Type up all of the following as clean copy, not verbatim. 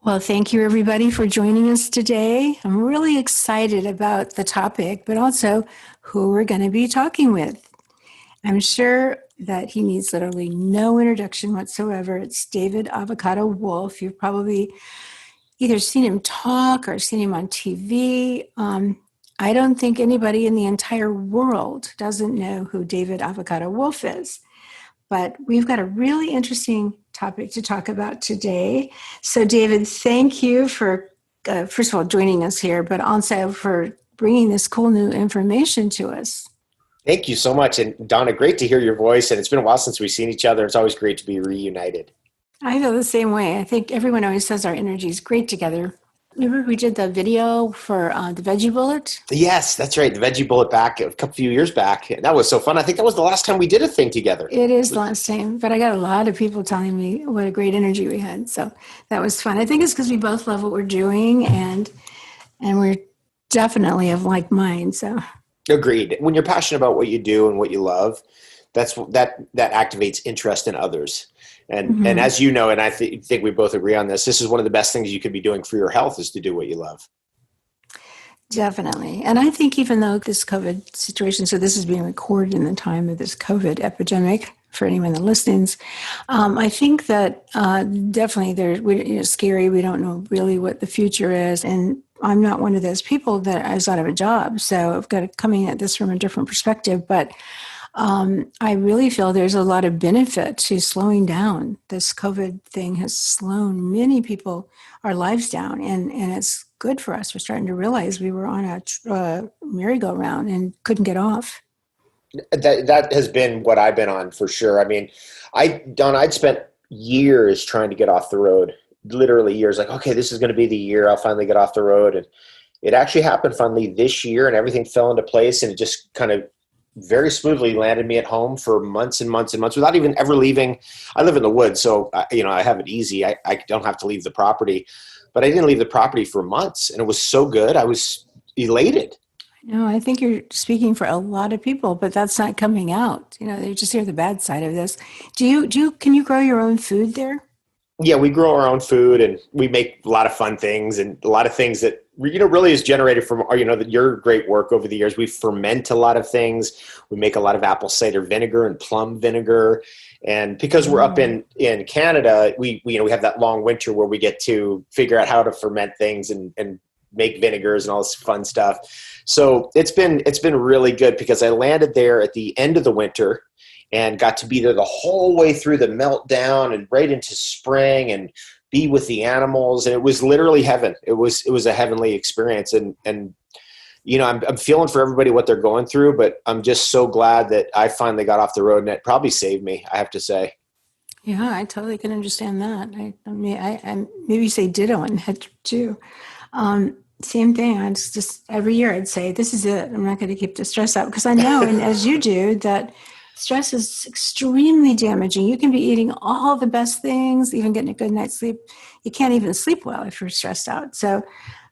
Well, thank you everybody for joining us today. I'm really excited about the topic, but also who we're going to be talking with. I'm sure that he needs literally no introduction whatsoever. It's David Avocado Wolfe. You've probably either seen him talk or seen him on TV. I don't think anybody in the entire world doesn't know who David Avocado Wolfe is. But we've got a really interesting topic to talk about today. So, David, thank you for, first of all, joining us here, but also for bringing this cool new information to us. Thank you so much. And Donna, great to hear your voice. And it's been a while since we've seen each other. It's always great to be reunited. I feel the same way. I think everyone always says our energy is great together. Remember we did the video for the veggie bullet? Yes, that's right. The veggie bullet back a few years back. That was so fun. I think that was the last time we did a thing together. It is the last time, but I got a lot of people telling me what a great energy we had. So that was fun. I think it's because we both love what we're doing and we're definitely of like mind. So Agreed. When you're passionate about what you do and what you love, that activates interest in others. And as you know, and I think we both agree on this, this is one of the best things you could be doing for your health is to do what you love. Definitely. And I think even though this COVID situation, so this is being recorded in the time of this COVID epidemic for anyone that listens, I think that definitely it's scary. We don't know really what the future is. And I'm not one of those people that is out of a job. So I've got coming at this from a different perspective. But I really feel there's a lot of benefit to slowing down. This COVID thing has slowed many people, our lives down, and it's good for us. We're starting to realize we were on a merry-go-round and couldn't get off. That has been what I've been on for sure. I mean, I'd spent years trying to get off the road, literally years, like, okay, this is going to be the year I'll finally get off the road. And it actually happened finally this year and everything fell into place and it just kind of very smoothly landed me at home for months and months and months without even ever leaving. I live in the woods, so I have it easy. I don't have to leave the property, but I didn't leave the property for months, and it was so good. I was elated. No, I think you're speaking for a lot of people, but that's not coming out. They just hear the bad side of this. Can you grow your own food there? Yeah, we grow our own food and we make a lot of fun things and a lot of things that really is generated from your great work over the years. We ferment a lot of things. We make a lot of apple cider vinegar and plum vinegar. And because we're up in Canada, we have that long winter where we get to figure out how to ferment things and make vinegars and all this fun stuff. So it's been really good because I landed there at the end of the winter and got to be there the whole way through the meltdown and right into spring and be with the animals. And it was literally heaven. It was a heavenly experience. And I'm feeling for everybody what they're going through, but I'm just so glad that I finally got off the road and it probably saved me, I have to say. Yeah, I totally can understand that. I maybe say ditto on that too. Same thing. I just every year I'd say, this is it. I'm not going to keep the stress out because I know, and as you do, that stress is extremely damaging. You can be eating all the best things, even getting a good night's sleep. You can't even sleep well if you're stressed out. So,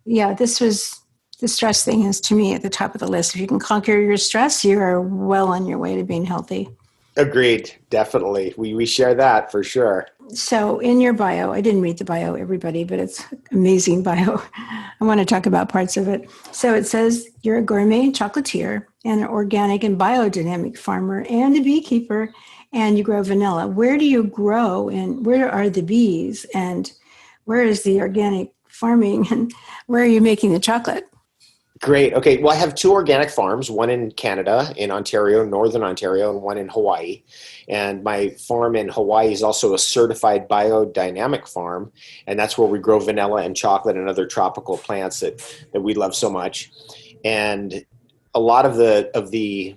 yeah, the stress thing is, to me, at the top of the list. If you can conquer your stress, you are well on your way to being healthy. Agreed. Definitely. We share that for sure. So in your bio, I didn't read the bio, everybody, but it's amazing bio. I want to talk about parts of it. So it says you're a gourmet chocolatier and an organic and biodynamic farmer and a beekeeper, and you grow vanilla. Where do you grow and where are the bees and where is the organic farming and where are you making the chocolate? Great. Okay. Well, I have two organic farms, one in Canada, in Ontario, Northern Ontario, and one in Hawaii. And my farm in Hawaii is also a certified biodynamic farm. And that's where we grow vanilla and chocolate and other tropical plants that we love so much. And a lot of the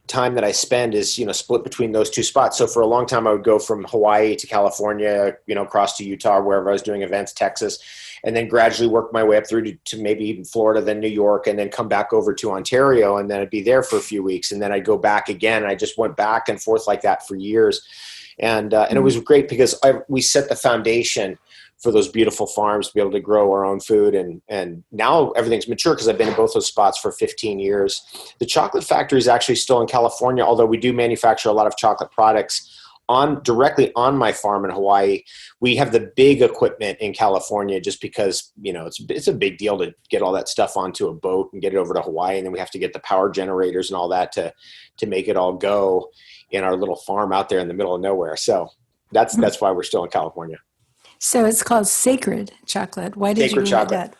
time that I spend is, split between those two spots. So for a long time, I would go from Hawaii to California, across to Utah, wherever I was doing events, Texas, and then gradually work my way up through to maybe even Florida, then New York, and then come back over to Ontario. And then I'd be there for a few weeks. And then I'd go back again. And I just went back and forth like that for years. And it was great because we set the foundation for those beautiful farms to be able to grow our own food. And now everything's mature because I've been in both those spots for 15 years. The chocolate factory is actually still in California, although we do manufacture a lot of chocolate products directly on my farm in Hawaii. We have the big equipment in California just because, it's a big deal to get all that stuff onto a boat and get it over to Hawaii. And then we have to get the power generators and all that to make it all go in our little farm out there in the middle of nowhere. So that's why we're still in California. So it's called sacred chocolate. Why did Sacred you name chocolate. it that?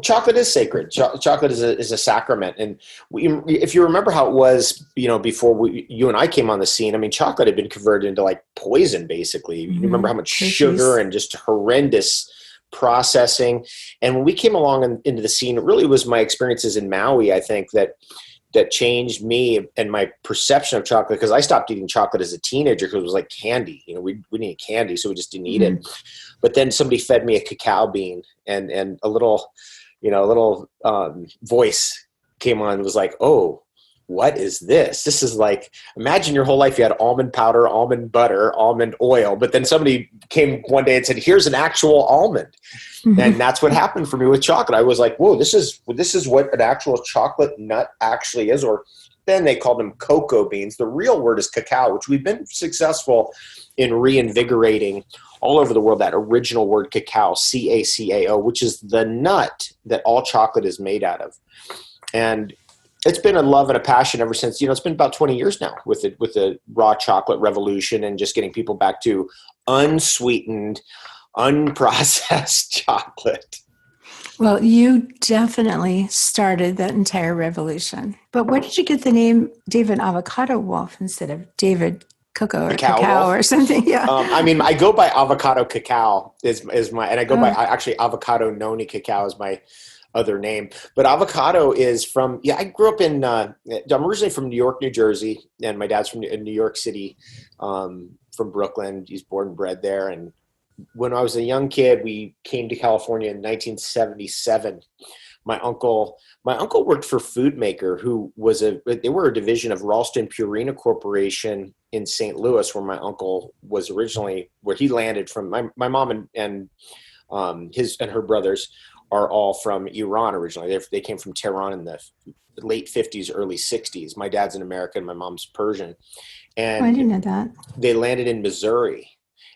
Chocolate is sacred. Chocolate is a sacrament. And if you remember how it was, before you and I came on the scene, I mean, chocolate had been converted into like poison, basically. You remember how much sugar and just horrendous processing. And when we came along into the scene, it really was my experiences in Maui, I think, that changed me and my perception of chocolate, because I stopped eating chocolate as a teenager because it was like candy. We didn't eat candy, so we just didn't eat it. But then somebody fed me a cacao bean, and a little voice came on and was like, oh, what is this? This is like, imagine your whole life you had almond powder, almond butter, almond oil, but then somebody came one day and said, here's an actual almond. And that's what happened for me with chocolate. I was like, whoa, this is what an actual chocolate nut actually is. Or then they called them cocoa beans. The real word is cacao, which we've been successful in reinvigorating all over the world, that original word cacao, C-A-C-A-O, which is the nut that all chocolate is made out of. And it's been a love and a passion ever since. It's been about 20 years now with the raw chocolate revolution and just getting people back to unsweetened, unprocessed chocolate. Well, you definitely started that entire revolution. But where did you get the name David Avocado Wolfe instead of David Cocoa or Cacao or something? Yeah. I go by Avocado Cacao is my, and I go by actually Avocado Noni Cacao is my other name. But avocado is from, I grew up I'm originally from New York, New Jersey, and my dad's from New York City, from Brooklyn. He's born and bred there. And when I was a young kid, we came to California in 1977. My uncle worked for Food Maker, they were a division of Ralston Purina Corporation in St. Louis, where my uncle was originally, where he landed from. My mom and her brothers are all from Iran originally. They came from Tehran in the late 50s, early 60s. My dad's an American, my mom's Persian. And I didn't know that. They landed in Missouri.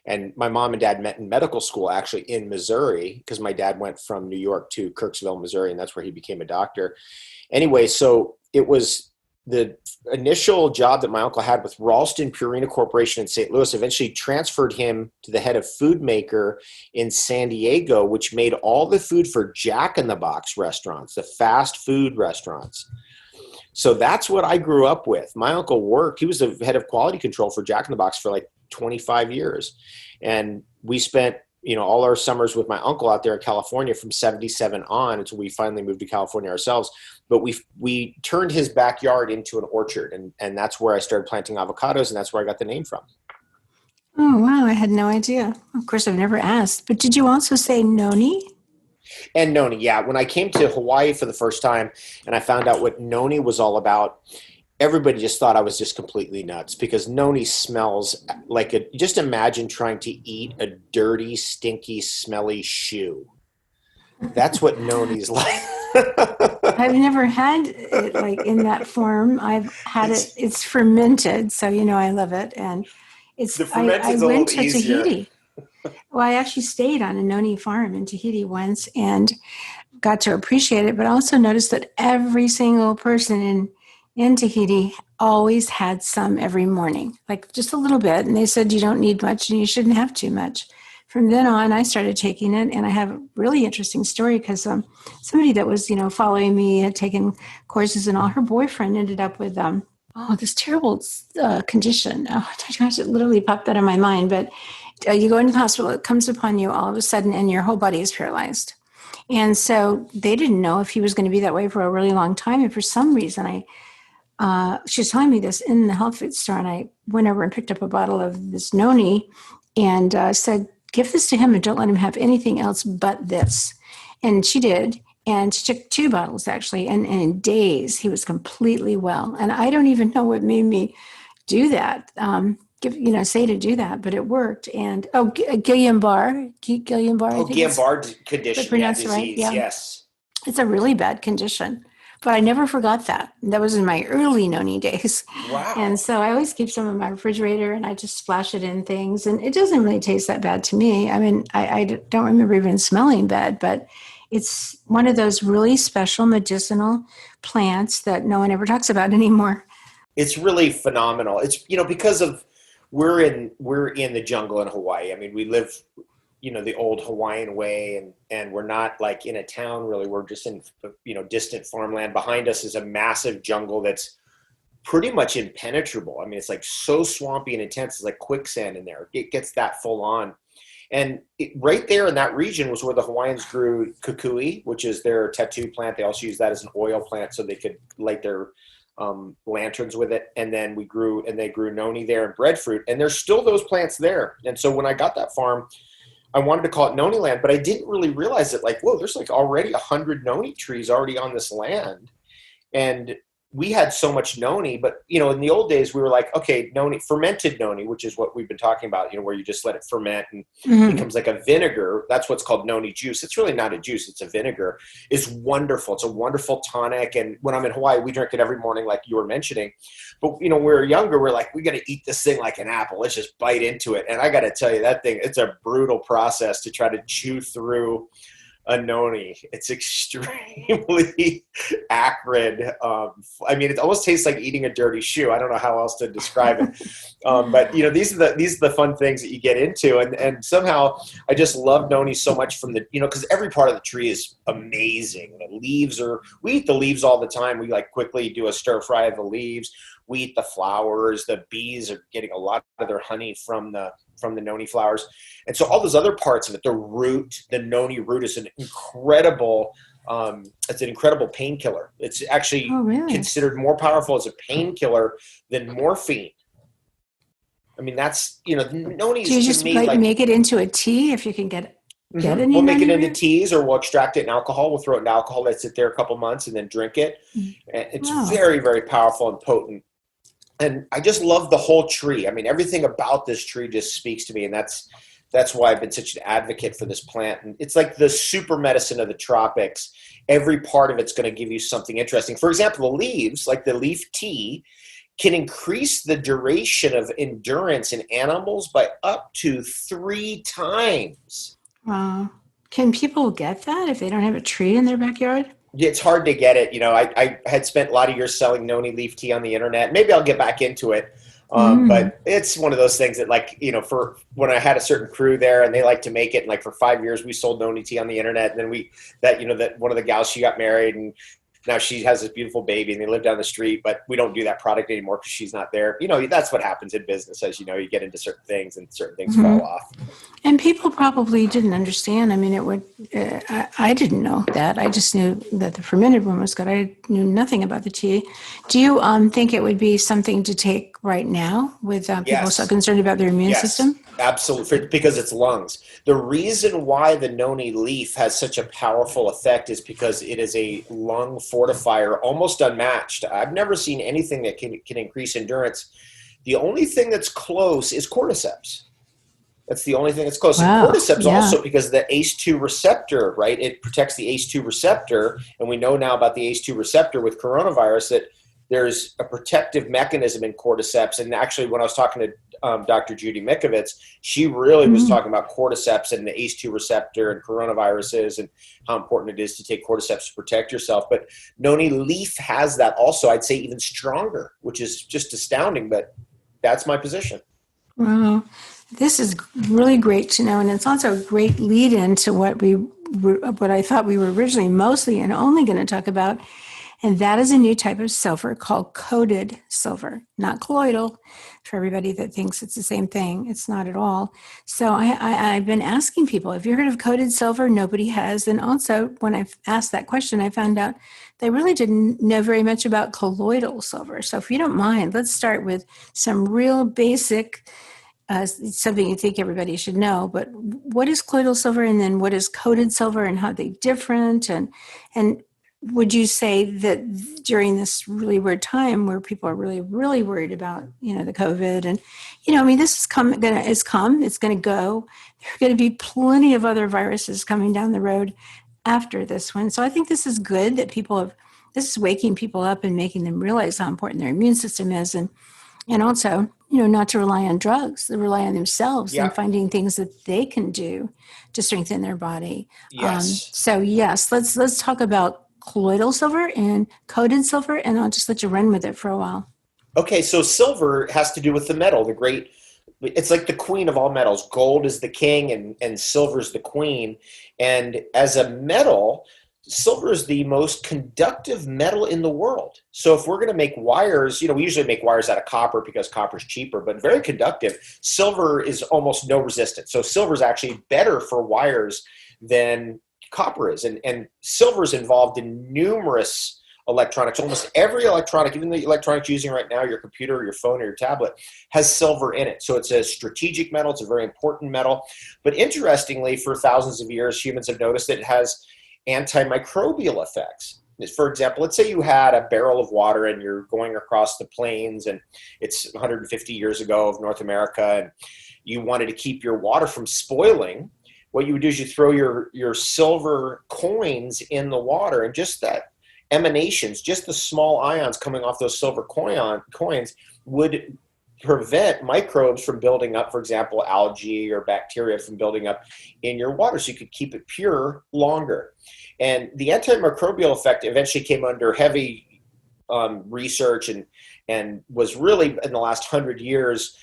And my mom and dad met in medical school actually in Missouri, because my dad went from New York to Kirksville, Missouri, and that's where he became a doctor. Anyway, so it was the initial job that my uncle had with Ralston Purina Corporation in St. Louis eventually transferred him to the head of Food Maker in San Diego, which made all the food for Jack in the Box restaurants, the fast food restaurants. So that's what I grew up with. My uncle he was the head of quality control for Jack in the Box for like 25 years. And we spent, all our summers with my uncle out there in California from 77 on until we finally moved to California ourselves. But we turned his backyard into an orchard, and that's where I started planting avocados, and that's where I got the name from. Oh, wow. I had no idea. Of course, I've never asked. But did you also say noni? And noni, yeah. When I came to Hawaii for the first time and I found out what noni was all about, everybody just thought I was just completely nuts, because noni smells like just imagine trying to eat a dirty, stinky, smelly shoe. That's what noni's like. I've never had it like in that form. I've had it's fermented. So, I love it. And I went to Tahiti. Well, I actually stayed on a noni farm in Tahiti once and got to appreciate it, but also noticed that every single person in Tahiti always had some every morning, like just a little bit. And they said, you don't need much and you shouldn't have too much. From then on, I started taking it, and I have a really interesting story because somebody that was, following me had taken courses and all. Her boyfriend ended up with this terrible condition. Oh my gosh, it literally popped out of my mind. But you go into the hospital, it comes upon you all of a sudden, and your whole body is paralyzed. And so they didn't know if he was going to be that way for a really long time. And for some reason, she was telling me this in the health food store, and I went over and picked up a bottle of this noni and said, give this to him and don't let him have anything else but this. And she did. And she took 2 bottles actually. And in days, he was completely well. And I don't even know what made me do that. Say to do that, but it worked. And Guillain-Barré. Guillain-Barré condition, disease, right? Yeah. Yes. It's a really bad condition. But I never forgot that. That was in my early noni days. And Wow. so I always keep some in my refrigerator and I just splash it in things. And it doesn't really taste that bad to me. I mean, I don't remember even smelling bad, but it's one of those really special medicinal plants that no one ever talks about anymore. It's really phenomenal. It's, because of we're in the jungle in Hawaii. I mean, we live, the old Hawaiian way, and we're not like in a town really. We're just in, distant farmland. Behind us is a massive jungle that's pretty much impenetrable. I mean, it's like so swampy and intense. It's like quicksand in there. It gets that full on. And right there in that region was where the Hawaiians grew kukui, which is their tattoo plant. They also use that as an oil plant so they could light their lanterns with it. And then they grew noni there and breadfruit. And there's still those plants there. And so when I got that farm, I wanted to call it noni land, but I didn't really realize it. Like, whoa, there's like already 100 noni trees already on this land. And we had so much noni, but in the old days we were like, okay, fermented noni, which is what we've been talking about, where you just let it ferment and Mm-hmm. becomes like a vinegar. That's what's called noni juice. It's really not a juice, it's a vinegar. It's wonderful. It's a wonderful tonic. And when I'm in Hawaii, we drink it every morning, like you were mentioning. But when we were younger, we're like, we got to eat this thing like an apple. Let's just bite into it. And I got to tell you, that thing, it's a brutal process to try to chew through a noni. It's extremely acrid. I mean, it almost tastes like eating a dirty shoe. I don't know how else to describe it. But these are the fun things that you get into, and somehow I just love noni so much from the because every part of the tree is amazing. We eat the leaves all the time. We like quickly do a stir fry of the leaves. We eat the flowers. The bees are getting a lot of their honey from the noni flowers. And so all those other parts of it, the noni root is an incredible painkiller. It's actually considered more powerful as a painkiller than morphine. I mean, that's, noni is Do you just to me like make it into a tea if you can get any we'll make it noni into root? teas, or we'll extract it in alcohol. We'll throw it in alcohol, let it sit there a couple months, and then drink it. And it's Wow. very, very powerful and potent. And I just love the whole tree. I mean, everything about this tree just speaks to me. And that's why I've been such an advocate for this plant. And it's like the super medicine of the tropics. Every part of it's going to give you something interesting. For example, the leaves, like the leaf tea, can increase the duration of endurance in animals by up to 3 times. Wow. Can people get that if they don't have a tree in their backyard? It's hard to get it. I had spent a lot of years selling noni leaf tea on the internet. Maybe I'll get back into it. But it's one of those things that, like, for when I had a certain crew there and they like to make it, and like for 5 years we sold noni tea on the internet. And then that one of the gals, she got married, and now she has this beautiful baby, and they live down the street, but we don't do that product anymore because she's not there. That's what happens in business. As you get into certain things and certain things fall off. And people probably didn't understand. I mean, I didn't know that. I just knew that the fermented one was good. I knew nothing about the tea. Do you think it would be something to take right now with people so concerned about their immune system? Absolutely, because it's lungs. The reason why the noni leaf has such a powerful effect is because it is a lung fortifier, almost unmatched. I've never seen anything that can increase endurance. The only thing that's close is cordyceps. That's the only thing that's close. Wow. And cordyceps also, because the ACE2 receptor, right? It protects the ACE2 receptor. And we know now about the ACE2 receptor with coronavirus that there's a protective mechanism in cordyceps. And actually, when I was talking to Dr. Judy Mikovits, she really was talking about cordyceps and the ACE2 receptor and coronaviruses and how important it is to take cordyceps to protect yourself. But noni leaf has that also, I'd say even stronger, which is just astounding. But that's my position. Wow. This is really great to know, and it's also a great lead into what I thought we were originally mostly and only going to talk about, and that is a new type of silver called coated silver, not colloidal. For everybody that thinks it's the same thing, it's not at all. So I've been asking people, have you heard of coated silver? Nobody has. And also, when I asked that question, I found out they really didn't know very much about colloidal silver. So if you don't mind, let's start with some real basic something you think everybody should know, but what is colloidal silver, and then what is coated silver, and how are they different? And would you say that during this really weird time where people are really, really worried about, the COVID and, this is it's going to go. There are going to be plenty of other viruses coming down the road after this one. So I think this is good that people have this is waking people up and making them realize how important their immune system is. And also, not to rely on drugs, to rely on themselves and Yeah. finding things that they can do to strengthen their body. Yes. So yes, let's talk about colloidal silver and coated silver, and I'll just let you run with it for a while. Okay, so silver has to do with the metal, it's like the queen of all metals. Gold is the king and silver is the queen. And as a metal, silver is the most conductive metal in the world. So if we're going to make wires, we usually make wires out of copper because copper is cheaper, but very conductive. Silver is almost no resistance. So silver is actually better for wires than copper is. And silver is involved in numerous electronics. Almost every electronic, even the electronics you're using right now, your computer, your phone, or your tablet, has silver in it. So it's a strategic metal. It's a very important metal. But interestingly, for thousands of years, humans have noticed that it has antimicrobial effects. For example, let's say you had a barrel of water and you're going across the plains, and it's 150 years ago of North America, and you wanted to keep your water from spoiling. What you would do is you throw your silver coins in the water, and just that emanations, just the small ions coming off those silver coins would prevent microbes from building up, for example, algae or bacteria from building up in your water, so you could keep it pure longer. And the antimicrobial effect eventually came under heavy research and was really in the last 100 years,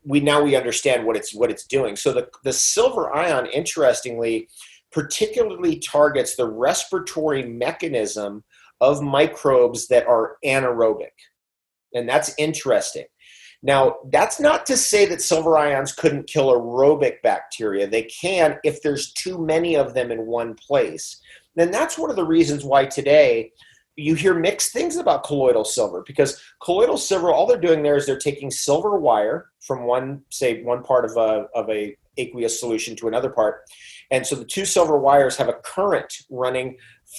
we understand what it's doing. So the silver ion, interestingly, particularly targets the respiratory mechanism of microbes that are anaerobic. And that's interesting. Now, that's not to say that silver ions couldn't kill aerobic bacteria. They can if there's too many of them in one place. And that's one of the reasons why today you hear mixed things about colloidal silver, because colloidal silver, all they're doing there is they're taking silver wire from one part of a aqueous solution to another part. And so the two silver wires have a current running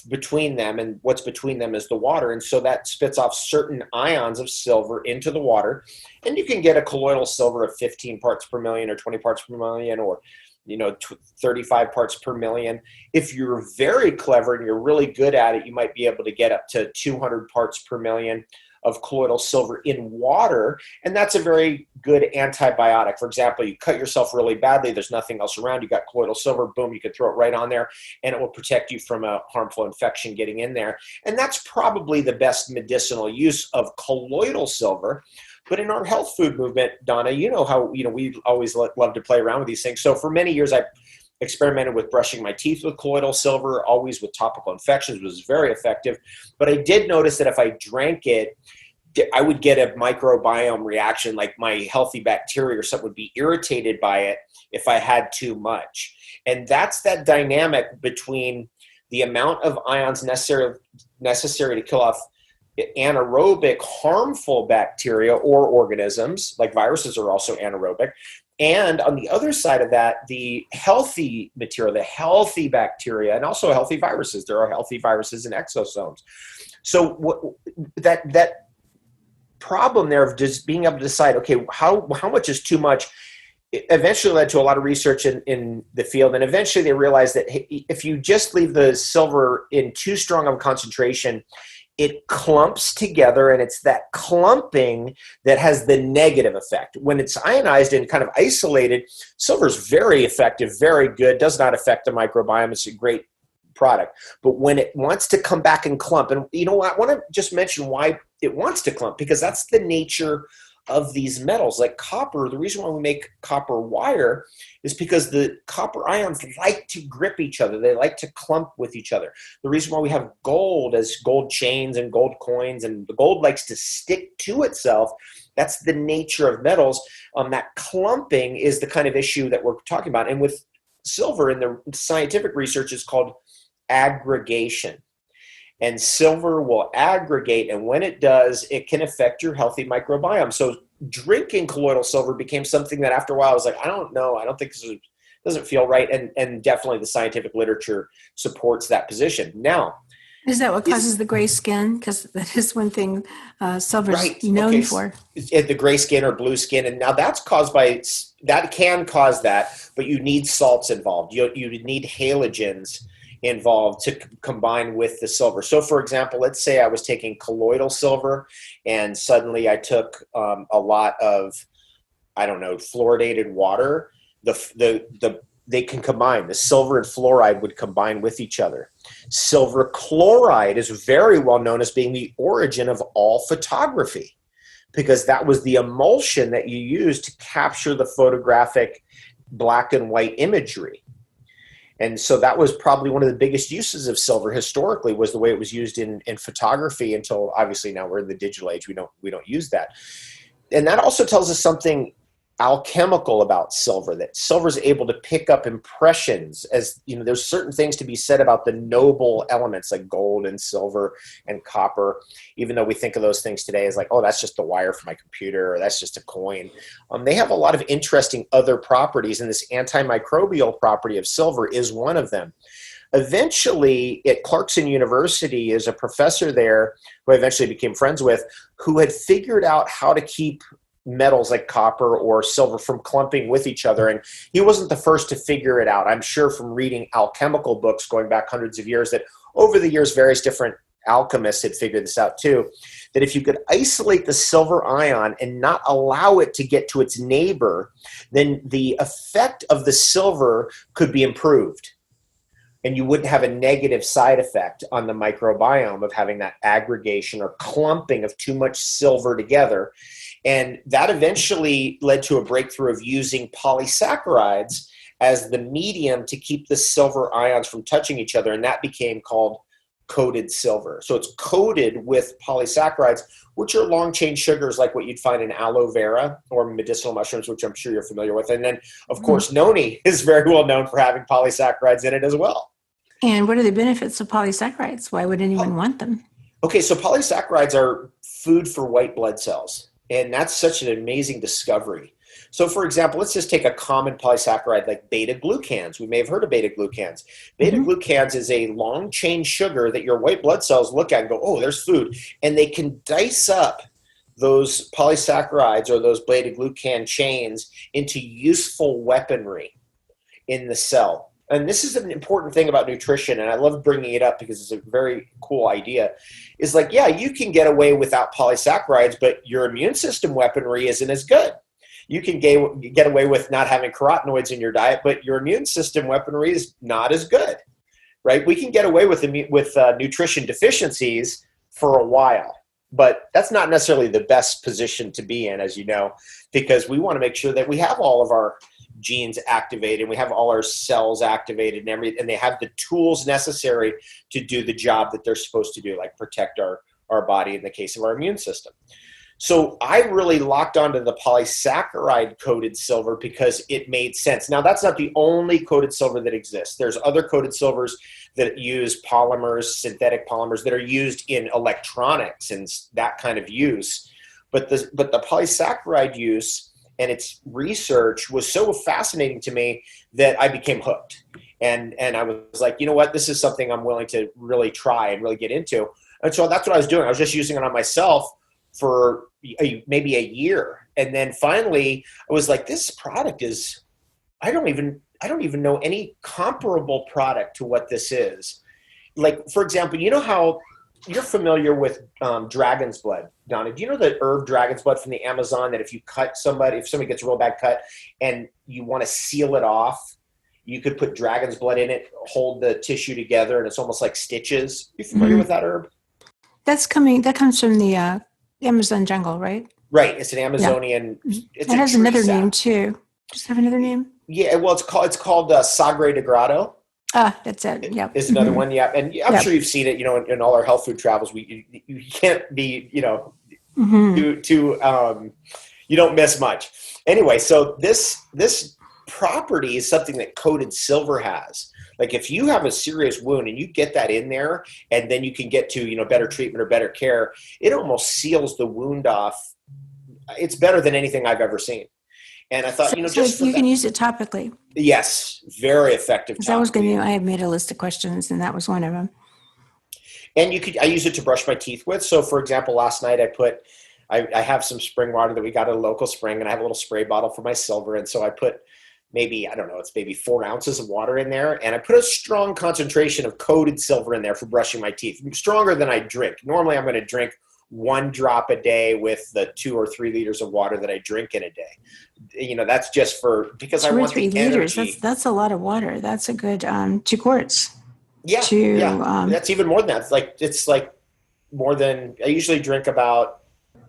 between them, and what's between them is the water. And so that spits off certain ions of silver into the water. And you can get a colloidal silver of 15 parts per million or 20 parts per million or 35 parts per million. If you're very clever and you're really good at it, you might be able to get up to 200 parts per million of colloidal silver in water, and that's a very good antibiotic. For example, you cut yourself really badly, there's nothing else around, you got colloidal silver, boom, you can throw it right on there, and it will protect you from a harmful infection getting in there. And that's probably the best medicinal use of colloidal silver. But in our health food movement, Donna, how we always love to play around with these things. So for many years, I experimented with brushing my teeth with colloidal silver, always with topical infections. It was very effective. But I did notice that if I drank it, I would get a microbiome reaction, like my healthy bacteria or something would be irritated by it if I had too much. And that's that dynamic between the amount of ions necessary to kill off anaerobic harmful bacteria or organisms, like viruses are also anaerobic. And on the other side of that, the healthy material, the healthy bacteria, and also healthy viruses. There are healthy viruses in exosomes. So that problem there of just being able to decide, okay, how much is too much, it eventually led to a lot of research in the field. And eventually they realized that if you just leave the silver in too strong of a concentration, it clumps together, and it's that clumping that has the negative effect. When it's ionized and kind of isolated, silver is very effective, very good, does not affect the microbiome. It's a great product. But when it wants to come back and clump, and I want to just mention why it wants to clump, because that's the nature of these metals. Like copper, the reason why we make copper wire is because the copper ions like to grip each other. They like to clump with each other. The reason why we have gold as gold chains and gold coins, and the gold likes to stick to itself, that's the nature of metals. That clumping is the kind of issue that we're talking about. And with silver, in the scientific research, is called aggregation. And silver will aggregate, and when it does, it can affect your healthy microbiome. So drinking colloidal silver became something that after a while I was like, I don't know, I don't think this doesn't feel right. And definitely the scientific literature supports that position. Now, is that what causes the gray skin? Because that is one thing silver's known for. The gray skin or blue skin. And now that can cause that, but you need salts involved. You need halogens involved to combine with the silver. So for example, let's say I was taking colloidal silver and suddenly I took a lot of, I don't know, fluoridated water. They can combine. The silver and fluoride would combine with each other. Silver chloride is very well known as being the origin of all photography, because that was the emulsion that you used to capture the photographic black and white imagery. And so that was probably one of the biggest uses of silver historically, was the way it was used in photography, until obviously now we're in the digital age. We don't use that. And that also tells us something alchemical about silver, that silver is able to pick up impressions. As you know, there's certain things to be said about the noble elements like gold and silver and copper, even though we think of those things today as like, oh, that's just the wire for my computer, or that's just a coin. They have a lot of interesting other properties, and this antimicrobial property of silver is one of them. Eventually, at Clarkson University, is a professor there who I eventually became friends with, who had figured out how to keep metals like copper or silver from clumping with each other. And he wasn't the first to figure it out. I'm sure from reading alchemical books going back hundreds of years that over the years, various different alchemists had figured this out too, that if you could isolate the silver ion and not allow it to get to its neighbor, then the effect of the silver could be improved. And you wouldn't have a negative side effect on the microbiome of having that aggregation or clumping of too much silver together. And that eventually led to a breakthrough of using polysaccharides as the medium to keep the silver ions from touching each other. And that became called coated silver. So it's coated with polysaccharides, which are long chain sugars like what you'd find in aloe vera or medicinal mushrooms, which I'm sure you're familiar with. And then, of course, noni is very well known for having polysaccharides in it as well. And what are the benefits of polysaccharides? Why would anyone want them? Okay, so polysaccharides are food for white blood cells. And that's such an amazing discovery. So for example, let's just take a common polysaccharide like beta-glucans. We may have heard of beta-glucans. Beta-glucans is a long chain sugar that your white blood cells look at and go, oh, there's food. And they can dice up those polysaccharides or those beta-glucan chains into useful weaponry in the cell. And this is an important thing about nutrition, and I love bringing it up because it's a very cool idea, is like, yeah, you can get away without polysaccharides, but your immune system weaponry isn't as good. You can get away with not having carotenoids in your diet, but your immune system weaponry is not as good, right? We can get away with nutrition deficiencies for a while, but that's not necessarily the best position to be in, as you know, because we want to make sure that we have all of our genes activated, we have all our cells activated and they have the tools necessary to do the job that they're supposed to do, like protect our body in the case of our immune system. So I really locked onto the polysaccharide coated silver because it made sense. Now that's not the only coated silver that exists. There's other coated silvers that use polymers, synthetic polymers that are used in electronics and that kind of use. But the polysaccharide use and its research was so fascinating to me that I became hooked. And I was like, you know what, this is something I'm willing to really try and really get into. And so that's what I was doing. I was just using it on myself for maybe a year. And then finally I was like, this product is, I don't even know any comparable product to what this is. Like, for example, you know how you're familiar with dragon's blood, Donna. Do you know the herb dragon's blood from the Amazon that if somebody gets a real bad cut and you want to seal it off, you could put dragon's blood in it, hold the tissue together, and it's almost like stitches. You familiar with that herb? That comes from the Amazon jungle, right? Right. It's an Amazonian. Yeah. It has another name too. Does it have another name? Yeah. Well, it's called Sagre de Grado. Ah, that's it. Yeah. Is another one. Yeah. And I'm sure you've seen it, in all our health food travels, you can't be, you don't miss much. Anyway, so this property is something that coated silver has. Like if you have a serious wound and you get that in there and then you can get to, better treatment or better care, it almost seals the wound off. It's better than anything I've ever seen. And I thought, so you can use it topically. Yes, very effective. I have made a list of questions, and that was one of them. And I use it to brush my teeth with. So, for example, last night I have some spring water that we got at a local spring, and I have a little spray bottle for my silver, and so I put maybe, I don't know, it's maybe 4 ounces of water in there. And I put a strong concentration of coated silver in there for brushing my teeth, stronger than I drink. Normally I'm going to drink 1 drop a day with the 2 or 3 liters of water that I drink in a day. That's just because I want the 3 liters. energy. That's a lot of water. That's a good 2 quarts. Yeah. That's even more than that. It's like more than I usually drink about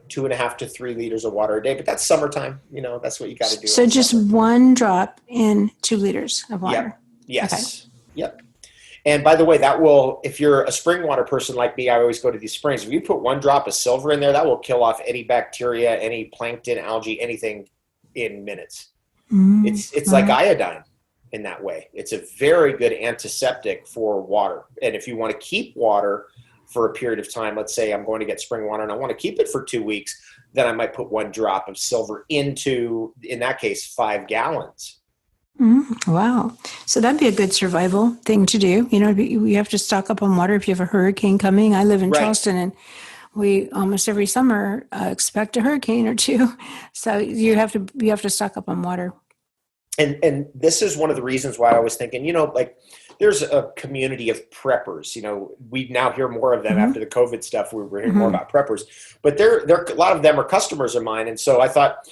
2.5 to 3 liters of water a day, but that's summertime. That's what you got to do. So just summer. 1 drop in 2 liters of water. Yep. Yes. Okay. Yep. And by the way, if you're a spring water person like me, I always go to these springs. If you put 1 drop of silver in there, that will kill off any bacteria, any plankton, algae, anything in minutes. It's like iodine in that way. It's a very good antiseptic for water. And if you want to keep water for a period of time, let's say I'm going to get spring water and I want to keep it for 2 weeks, then I might put 1 drop of silver into, in that case, 5 gallons. Wow. So that'd be a good survival thing to do. You have to stock up on water if you have a hurricane coming. I live in Charleston, and we almost every summer expect a hurricane or 2. So you have to stock up on water. And this is one of the reasons why I was thinking, there's a community of preppers. We now hear more of them after the COVID stuff. We're hearing more about preppers, but they're a lot of them are customers of mine. And so I thought,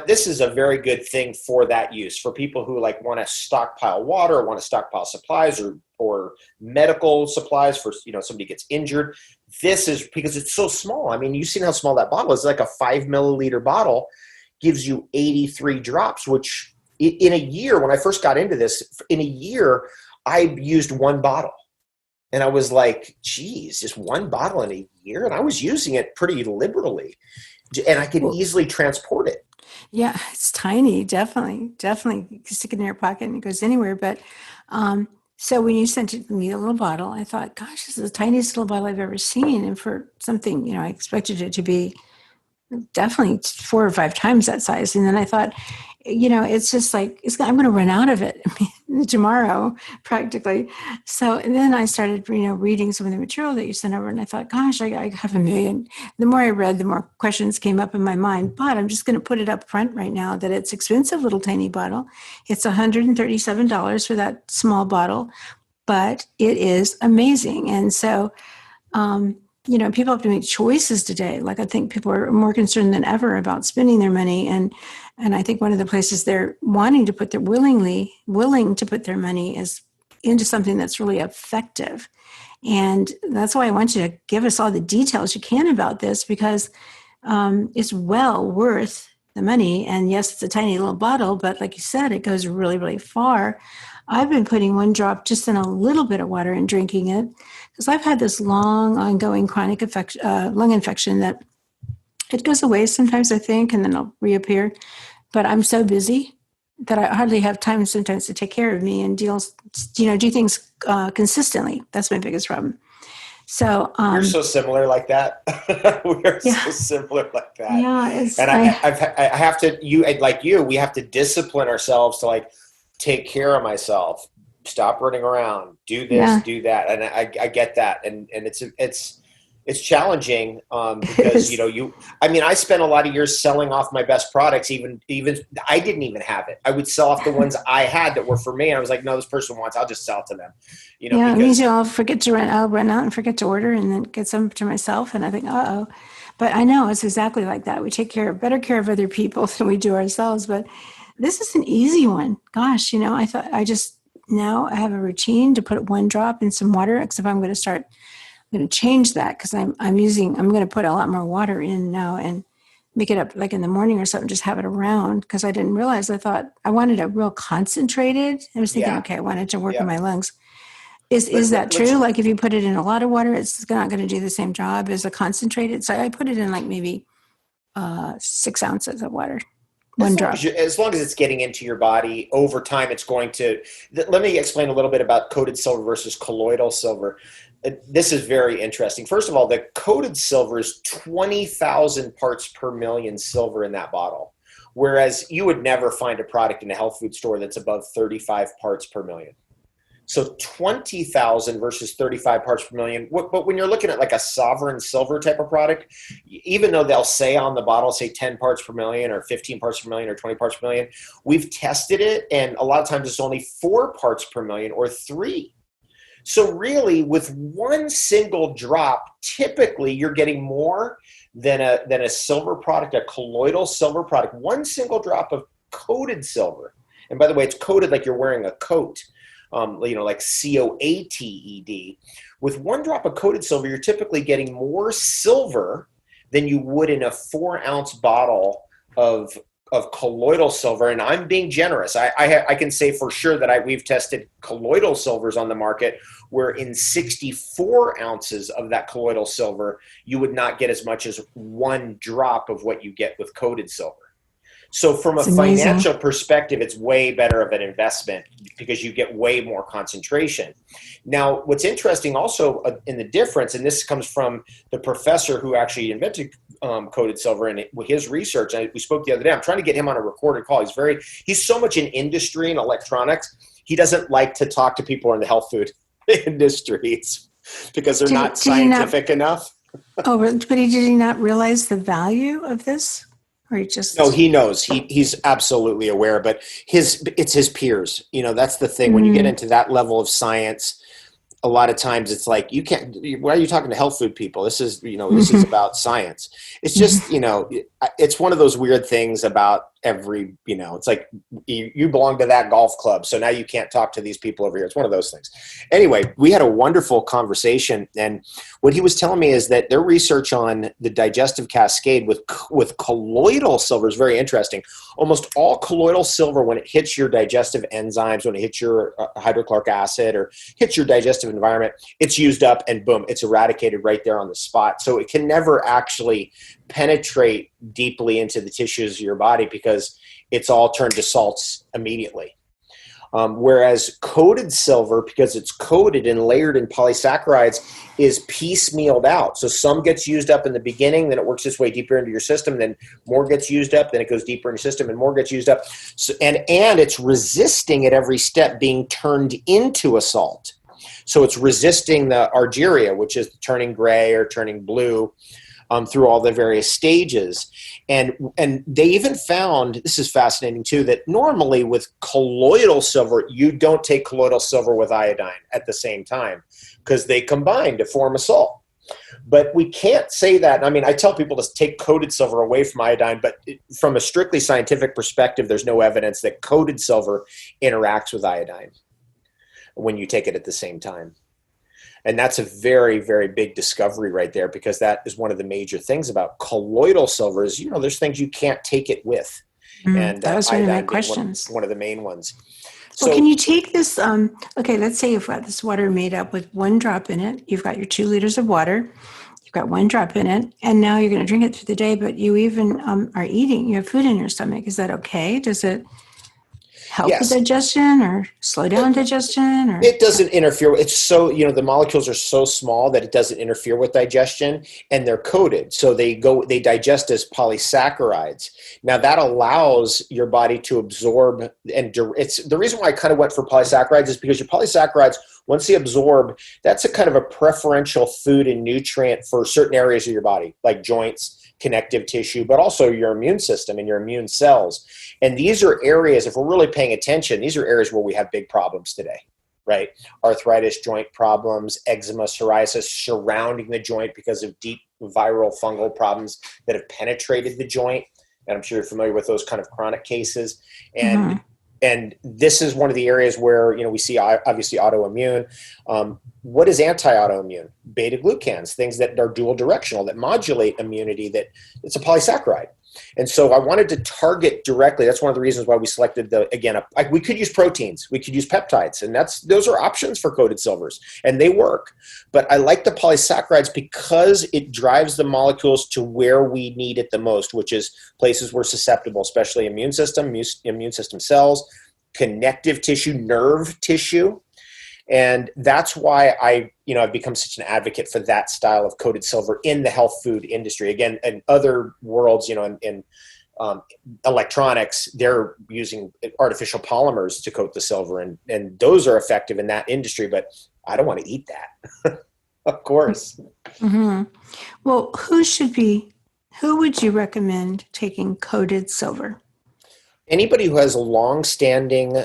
this is a very good thing for that use, for people who want to stockpile water, or want to stockpile supplies or medical supplies for, somebody gets injured. This is because it's so small. I mean, you've seen how small that bottle is. Like a 5 milliliter bottle gives you 83 drops, which in a year, when I first got into this, in a year, I used 1 bottle. And I was like, geez, just 1 bottle in a year? And I was using it pretty liberally. And I could easily transport it. Yeah, it's tiny, definitely. You can stick it in your pocket and it goes anywhere. But so when you sent me a little bottle, I thought, gosh, this is the tiniest little bottle I've ever seen. And for something, I expected it to be definitely 4 or 5 times that size. And then I thought, it's just like, I'm going to run out of it tomorrow practically. So, and then I started, reading some of the material that you sent over, and I thought, gosh, I have a million. The more I read, the more questions came up in my mind, but I'm just going to put it up front right now that it's expensive little tiny bottle. It's $137 for that small bottle, but it is amazing. And so, people have to make choices today. Like, I think people are more concerned than ever about spending their money. And I think one of the places they're willing to put their money is into something that's really effective. And that's why I want you to give us all the details you can about this, because it's well worth the money. And yes, it's a tiny little bottle, but like you said, it goes really, really far. I've been putting 1 drop just in a little bit of water and drinking it, because I've had this long, ongoing chronic lung infection that it goes away sometimes, I think, and then it'll reappear. But I'm so busy that I hardly have time sometimes to take care of me and do things consistently. That's my biggest problem. So we're so similar like that. We're so similar like that. Yeah, and I have to. We have to discipline ourselves to take care of myself. Stop running around. Do this. Do that. And I get that. And it's challenging because I spent a lot of years selling off my best products. Even I didn't even have it. I would sell off the ones I had that were for me. I was like, no, this person wants. I'll just sell it to them. Me too. I'll run out and forget to order, and then get some to myself. And I think, but I know it's exactly like that. We take better care of other people than we do ourselves. But this is an easy one. Gosh, I thought now I have a routine to put 1 drop in some water, except I'm going to change that, because I'm going to put a lot more water in now and make it up like in the morning or something, just have it around, because I didn't realize, I thought I wanted a real concentrated. I was thinking, okay, I wanted to work on my lungs. Is that true? Like, if you put it in a lot of water, it's not going to do the same job as a concentrated. So I put it in maybe 6 ounces of water. 1 drop. As long as it's getting into your body over time, it's going to. Let me explain a little bit about coated silver versus colloidal silver. This is very interesting. First of all, the coated silver is 20,000 parts per million silver in that bottle, whereas you would never find a product in a health food store that's above 35 parts per million. So 20,000 versus 35 parts per million. But when you're looking at like a sovereign silver type of product, even though they'll say on the bottle, say 10 parts per million or 15 parts per million or 20 parts per million, we've tested it. And a lot of times it's only 4 parts per million or 3. So really with one single drop, typically you're getting more than a silver product, a colloidal silver product. One single drop of coated silver. And by the way, it's coated like you're wearing a coat. Like COATED. With one drop of coated silver, you're typically getting more silver than you would in a 4-ounce bottle of colloidal silver. And I'm being generous. I can say for sure that we've tested colloidal silvers on the market where in 64 ounces of that colloidal silver, you would not get as much as 1 drop of what you get with coated silver. So from a financial perspective, it's way better of an investment because you get way more concentration. Now, what's interesting also in the difference, and this comes from the professor who actually invented coated silver and his research, and we spoke the other day, I'm trying to get him on a recorded call. He's so much in industry and electronics, he doesn't like to talk to people in the health food industries because they're not scientific enough. But did he not realize the value of this? Or No, he knows. He's absolutely aware, but it's his peers. That's the thing. When you get into that level of science, a lot of times it's like, you can't, why are you talking to health food people? This is, this is about science. It's just, it's one of those weird things about it's like you belong to that golf club. So now you can't talk to these people over here. It's one of those things. Anyway, we had a wonderful conversation. And what he was telling me is that their research on the digestive cascade with colloidal silver is very interesting. Almost all colloidal silver, when it hits your digestive enzymes, when it hits your hydrochloric acid or hits your digestive environment, it's used up and boom, it's eradicated right there on the spot. So it can never actually penetrate deeply into the tissues of your body because it's all turned to salts immediately. Whereas coated silver, because it's coated and layered in polysaccharides, is piecemealed out. So some gets used up in the beginning, then it works its way deeper into your system, then more gets used up, then it goes deeper in your system and more gets used up. So, and it's resisting at every step being turned into a salt. So it's resisting the Archaea, which is turning gray or turning blue, through all the various stages. And they even found, this is fascinating too, that normally with colloidal silver, you don't take colloidal silver with iodine at the same time because they combine to form a salt. But we can't say that. I mean, I tell people to take coated silver away from iodine, but from a strictly scientific perspective, there's no evidence that coated silver interacts with iodine when you take it at the same time. And that's a very, very big discovery right there, because that is one of the major things about colloidal silver is, there's things you can't take it with. And that was one of my questions. One of the main ones. So can you take this, let's say you've got this water made up with 1 drop in it. You've got your 2 liters of water. You've got 1 drop in it. And now you're going to drink it through the day, but you even are eating. You have food in your stomach. Is that okay? Does it help with digestion or slow down digestion? Or it doesn't interfere. It's so, the molecules are so small that it doesn't interfere with digestion, and they're coated. So they digest as polysaccharides. Now that allows your body to absorb, and it's the reason why I kind of went for polysaccharides is because your polysaccharides, once they absorb, that's a kind of a preferential food and nutrient for certain areas of your body, like joints, connective tissue, but also your immune system and your immune cells. And these are areas, if we're really paying attention, these are areas where we have big problems today, right? Arthritis, joint problems, eczema, psoriasis surrounding the joint because of deep viral fungal problems that have penetrated the joint. And I'm sure you're familiar with those kind of chronic cases. And And this is one of the areas where, we see obviously autoimmune. What is anti-autoimmune? Beta-Glucans, things that are dual directional, that modulate immunity, that it's a polysaccharide. And so I wanted to target directly. That's one of the reasons why we selected we could use proteins, we could use peptides, and those are options for coated silvers, and they work. But I like the polysaccharides because it drives the molecules to where we need it the most, which is places we're susceptible, especially immune system cells, connective tissue, nerve tissue. And that's why I've become such an advocate for that style of coated silver in the health food industry. Again, in other worlds, in electronics, they're using artificial polymers to coat the silver, and those are effective in that industry, but I don't want to eat that. Of course. Mm-hmm. Well, who would you recommend taking coated silver? Anybody who has a long-standing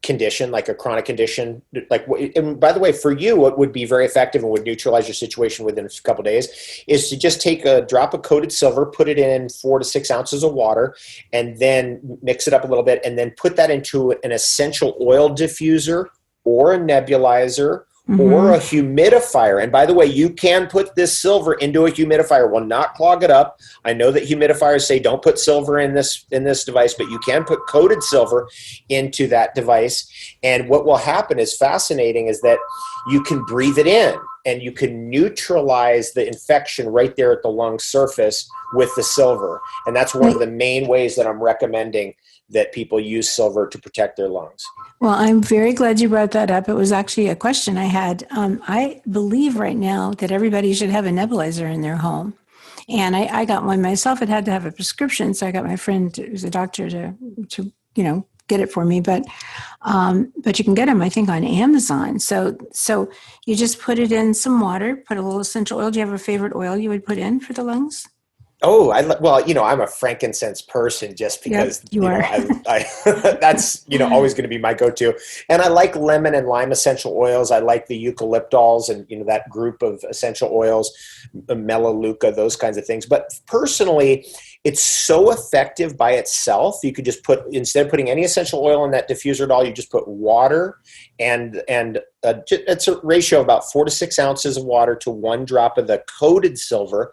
condition, like a chronic condition, like, and by the way, for you, what would be very effective and would neutralize your situation within a couple of days is to just take a drop of coated silver, put it in 4 to 6 ounces of water, and then mix it up a little bit, and then put that into an essential oil diffuser or a nebulizer or a humidifier. And by the way, you can put this silver into a humidifier, will not clog it up. I know that humidifiers say don't put silver in this device, but you can put coated silver into that device. And what will happen is fascinating, is that you can breathe it in and you can neutralize the infection right there at the lung surface with the silver. And that's one of the main ways that I'm recommending that people use silver to protect their lungs. Well, I'm very glad you brought that up. It was actually a question I had. I believe right now that everybody should have a nebulizer in their home. And I got one myself. It had to have a prescription. So I got my friend who's a doctor to get it for me. But you can get them, I think, on Amazon. So you just put it in some water, put a little essential oil. Do you have a favorite oil you would put in for the lungs? Oh, I'm a frankincense person just because you are. I that's always going to be my go-to. And I like lemon and lime essential oils. I like the eucalyptols and that group of essential oils, melaleuca, those kinds of things. But personally, it's so effective by itself. You could just instead of putting any essential oil in that diffuser at all, you just put water and it's a ratio of about 4 to 6 ounces of water to 1 drop of the coated silver.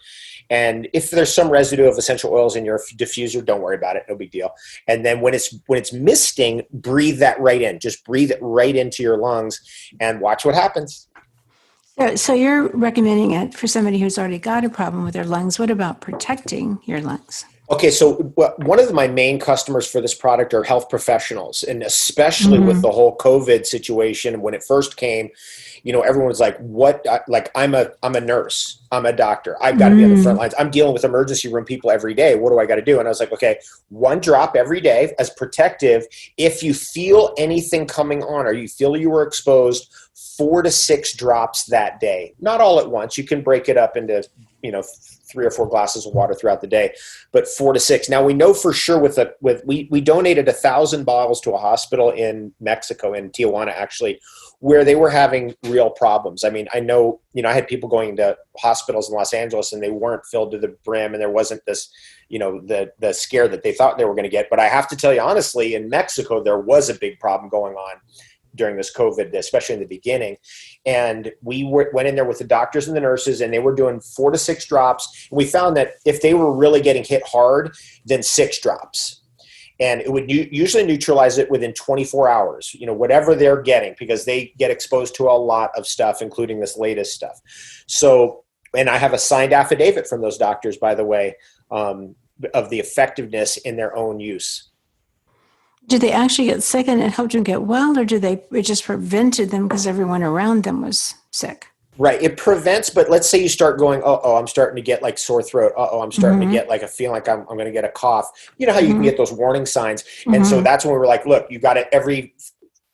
And if there's some residue of essential oils in your diffuser, don't worry about it. No big deal. And then when it's misting, breathe that right in. Just breathe it right into your lungs and watch what happens. So you're recommending it for somebody who's already got a problem with their lungs. What about protecting your lungs? Okay, so one of my main customers for this product are health professionals, and especially with the whole COVID situation when it first came, everyone was like, "What? Like, I'm a nurse, I'm a doctor, I've got to be on the front lines. I'm dealing with emergency room people every day. What do I got to do?" And I was like, "Okay, 1 drop every day as protective. If you feel anything coming on, or you feel you were exposed, 4 to 6 drops that day. Not all at once. You can break it up into 3 or 4 glasses of water throughout the day, but 4 to 6. Now we know for sure we donated 1,000 bottles to a hospital in Mexico, in Tijuana, actually, where they were having real problems. I mean, I know, I had people going to hospitals in Los Angeles and they weren't filled to the brim, and there wasn't this, the scare that they thought they were going to get. But I have to tell you, honestly, in Mexico, there was a big problem going on during this COVID, especially in the beginning. And we went in there with the doctors and the nurses, and they were doing 4 to 6 drops. And we found that if they were really getting hit hard, then 6 drops. And it would usually neutralize it within 24 hours, whatever they're getting, because they get exposed to a lot of stuff, including this latest stuff. So, and I have a signed affidavit from those doctors, by the way, of the effectiveness in their own use. Did they actually get sick and it helped them get well, or it just prevented them because everyone around them was sick? Right. It prevents, but let's say you start going, I'm starting to get like sore throat. I'm starting to get like a feeling like I'm going to get a cough. You know how you can get those warning signs. And so that's when we were like, look, you got it every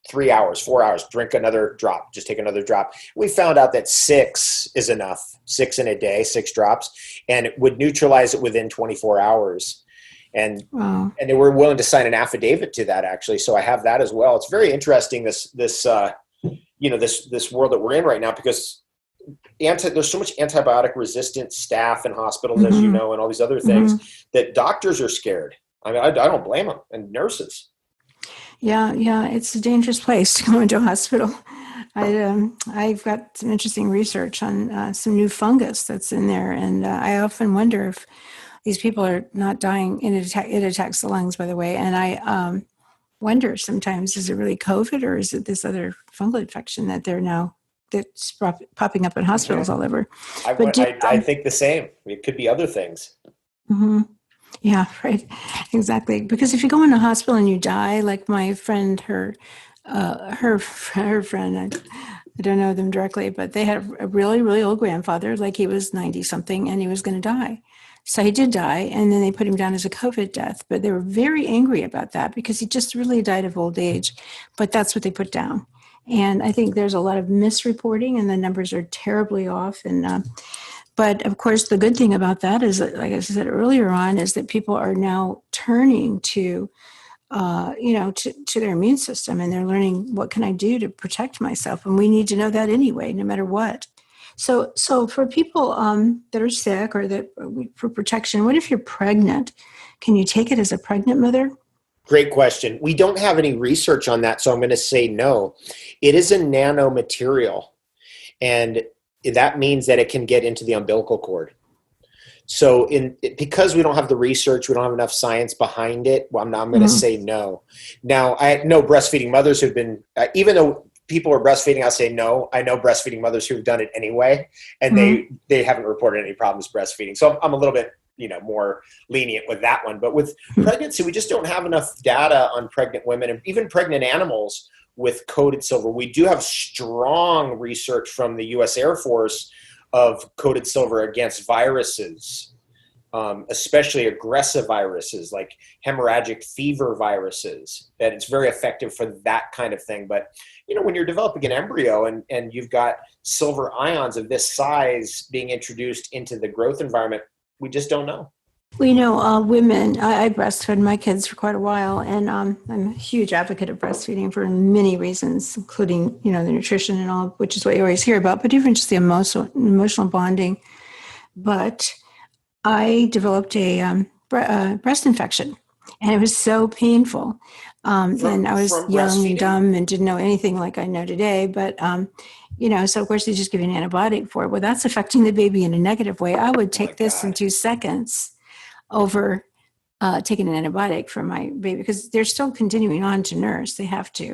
3 hours, 4 hours, drink another drop, just take another drop. We found out that 6 is enough, 6 in a day, 6 drops, and it would neutralize it within 24 hours. And they were willing to sign an affidavit to that, actually. So I have that as well. It's very interesting, this world that we're in right now, because there's so much antibiotic resistant staff in hospitals, as you know, and all these other things that doctors are scared. I mean, I don't blame them, and nurses. Yeah, it's a dangerous place to go into a hospital. I've got some interesting research on some new fungus that's in there, and I often wonder if these people are not dying. It attacks the lungs, by the way, and I wonder sometimes, is it really COVID, or is it this other fungal infection that's popping up in hospitals all over? I think the same. It could be other things. Yeah, right. Exactly. Because if you go in a hospital and you die, like my friend, her friend, I don't know them directly, but they had a really, really old grandfather, like he was 90 something, and he was going to die. So he did die, and then they put him down as a COVID death. But they were very angry about that because he just really died of old age. But that's what they put down. And I think there's a lot of misreporting, and the numbers are terribly off. But of course, the good thing about that is that, like I said earlier on, is that people are now turning to to their immune system, and they're learning, what can I do to protect myself? And we need to know that anyway, no matter what. So for people that are sick or that for protection, what if you're pregnant? Can you take it as a pregnant mother? Great question. We don't have any research on that, so I'm going to say no. It is a nanomaterial, and that means that it can get into the umbilical cord. So because we don't have the research, we don't have enough science behind it, well, I'm going to say no. Now, I know breastfeeding mothers who've been, even though people are breastfeeding, I'll say no. I know breastfeeding mothers who've done it anyway, and they haven't reported any problems breastfeeding. So I'm a little bit, more lenient with that one. But with pregnancy, we just don't have enough data on pregnant women and even pregnant animals with coated silver. We do have strong research from the U.S. Air Force of coated silver against viruses, especially aggressive viruses like hemorrhagic fever viruses, that it's very effective for that kind of thing. But, when you're developing an embryo and you've got silver ions of this size being introduced into the growth environment, we just don't know. Women, I breastfed my kids for quite a while, and I'm a huge advocate of breastfeeding for many reasons, including, the nutrition and all, which is what you always hear about, but even just the emotional bonding. But I developed a breast infection, and it was so painful. And I was young and dumb and didn't know anything like I know today, but so of course they just give you an antibiotic for it. Well, that's affecting the baby in a negative way. I would take this in 2 seconds over taking an antibiotic for my baby, because they're still continuing on to nurse. They have to,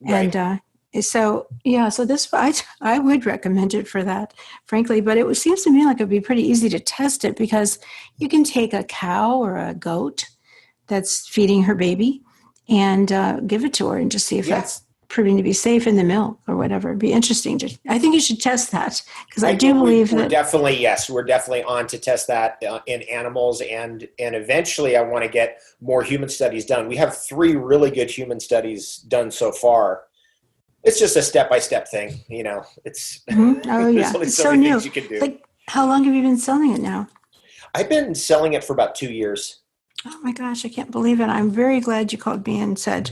Right. And so this, I would recommend it for that, frankly. But it seems to me like it'd be pretty easy to test it, because you can take a cow or a goat that's feeding her baby and give it to her and just see if that's proving to be safe in the milk or whatever. It'd be interesting I think you should test that, because I do believe we're that we're definitely on to test that in animals, and eventually I want to get more human studies done. We have 3 really good human studies done so far. It's just a step-by-step thing, it's oh yeah, there's only it's so so many new. things you can do. Like, how long have you been selling it now? I've been selling it for about 2 years. Oh my gosh, I can't believe it. I'm very glad you called me and said,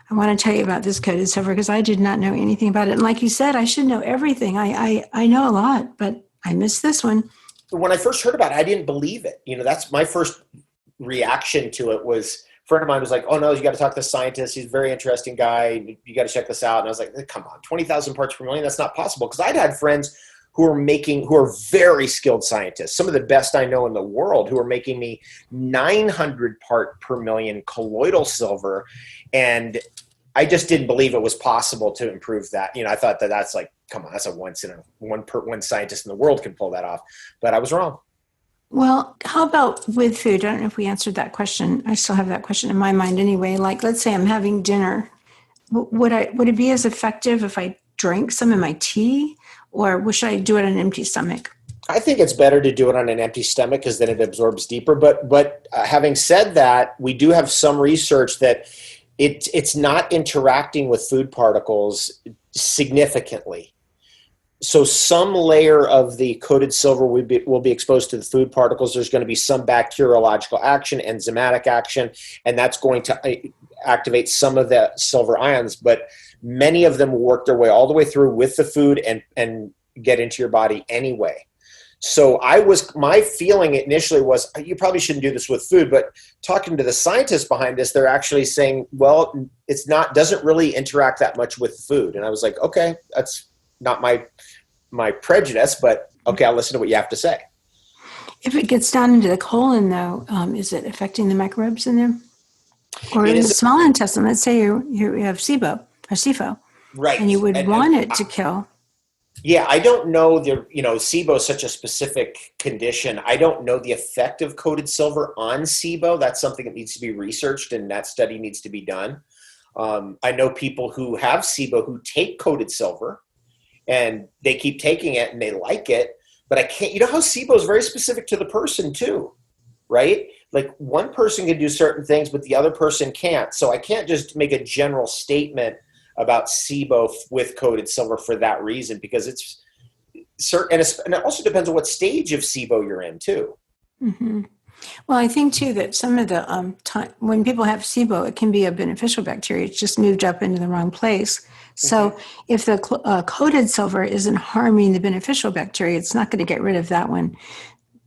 I want to tell you about this coated silver, because I did not know anything about it. And like you said, I should know everything. I know a lot, but I missed this one. When I first heard about it, I didn't believe it. That's my first reaction to it. Was a friend of mine was like, "Oh no, you got to talk to the scientist. He's a very interesting guy. You got to check this out." And I was like, "Come on, 20,000 parts per million? That's not possible." Because I'd had friends who are very skilled scientists, some of the best I know in the world, who are making me 900 part per million colloidal silver, and I just didn't believe it was possible to improve that. I thought that's like, come on, that's a one scientist in the world can pull that off. But I was wrong. Well, how about with food? I don't know if we answered that question. I still have that question in my mind anyway. Like, let's say I'm having dinner. Would it be as effective if I drank some in my tea, or should I do it on an empty stomach? I think it's better to do it on an empty stomach, because then it absorbs deeper. But having said that, we do have some research that it's not interacting with food particles significantly. So some layer of the coated silver will be exposed to the food particles. There's going to be some bacteriological action, enzymatic action, and that's going to activate some of the silver ions. But many of them will work their way all the way through with the food and get into your body anyway. So my feeling initially was, you probably shouldn't do this with food, but talking to the scientists behind this, they're actually saying, well, doesn't really interact that much with food. And I was like, okay, that's not my prejudice, but okay, I'll listen to what you have to say. If it gets down into the colon, though, is it affecting the microbes in there? Or in the small intestine? Let's say you have Sibo or SIFO, right, and you would want it to kill. Yeah, I don't know SIBO is such a specific condition. I don't know the effect of coated silver on SIBO. That's something that needs to be researched, and that study needs to be done. I know people who have SIBO who take coated silver, and they keep taking it and they like it, but I can't, you know how Sibo is very specific to the person too, right? Like one person can do certain things, but the other person can't. So I can't just make a general statement about Sibo with coated silver for that reason, because it's certain, and it also depends on what stage of Sibo you're in too. Mm-hmm. Well, I think too that some of the when people have SIBO, it can be a beneficial bacteria. It's just moved up into the wrong place. So if the coated silver isn't harming the beneficial bacteria, it's not going to get rid of that one,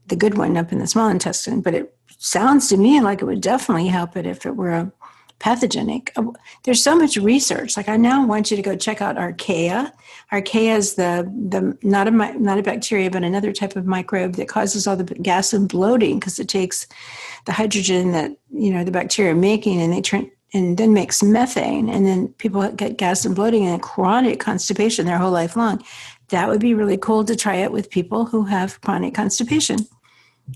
the good one up in the small intestine. But it sounds to me like it would definitely help it if it were a pathogenic. There's so much research. Like I now want you to go check out Archaea. Archaea is the not a bacteria, but another type of microbe that causes all the gas and bloating, because it takes the hydrogen that the bacteria are making, and then makes methane, and then people get gas and bloating and chronic constipation their whole life long. That would be really cool to try it with people who have chronic constipation.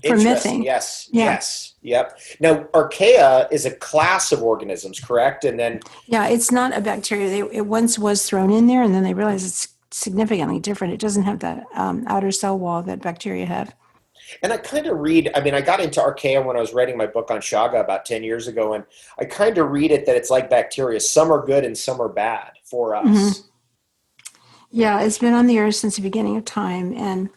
For methane. Yes. Yeah. Yes. Yep. Now, Archaea is a class of organisms, correct? And then, yeah, it's not a bacteria. It once was thrown in there, and then they realized it's significantly different. It doesn't have that outer cell wall that bacteria have. And I kind of read, I mean, I got into Archaea when I was writing my book on Chaga about 10 years ago, and I kind of read it that it's like bacteria. Some are good and some are bad for us. Mm-hmm. Yeah, it's been on the earth since the beginning of time, and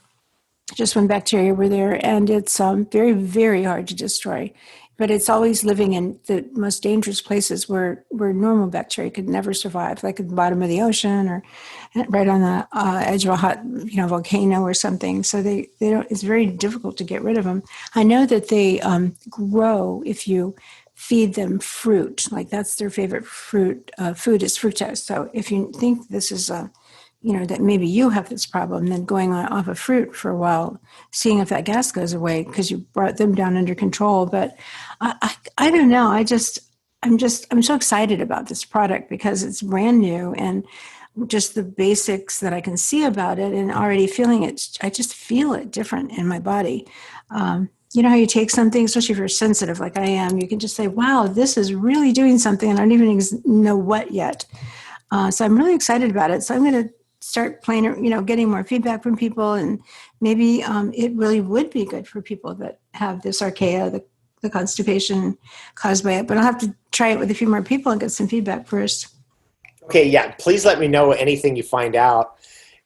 just when bacteria were there, and it's very, very hard to destroy. But it's always living in the most dangerous places where normal bacteria could never survive, like at the bottom of the ocean or right on the edge of a hot, volcano or something. So they don't. It's very difficult to get rid of them. I know that they grow if you feed them fruit. Like that's their favorite food is fructose. So if you think this is that maybe you have this problem, then going off of fruit for a while, seeing if that gas goes away because you brought them down under control. But I don't know. I'm so excited about this product because it's brand new, and just the basics that I can see about it and already feeling it. I just feel it different in my body. You know how you take something, especially if you're sensitive like I am, you can just say, wow, this is really doing something, and I don't even know what yet. So I'm really excited about it. So I'm going to start playing, getting more feedback from people, and maybe it really would be good for people that have this Archaea, the constipation caused by it. But I'll have to try it with a few more people and get some feedback first. Okay, yeah, please let me know anything you find out.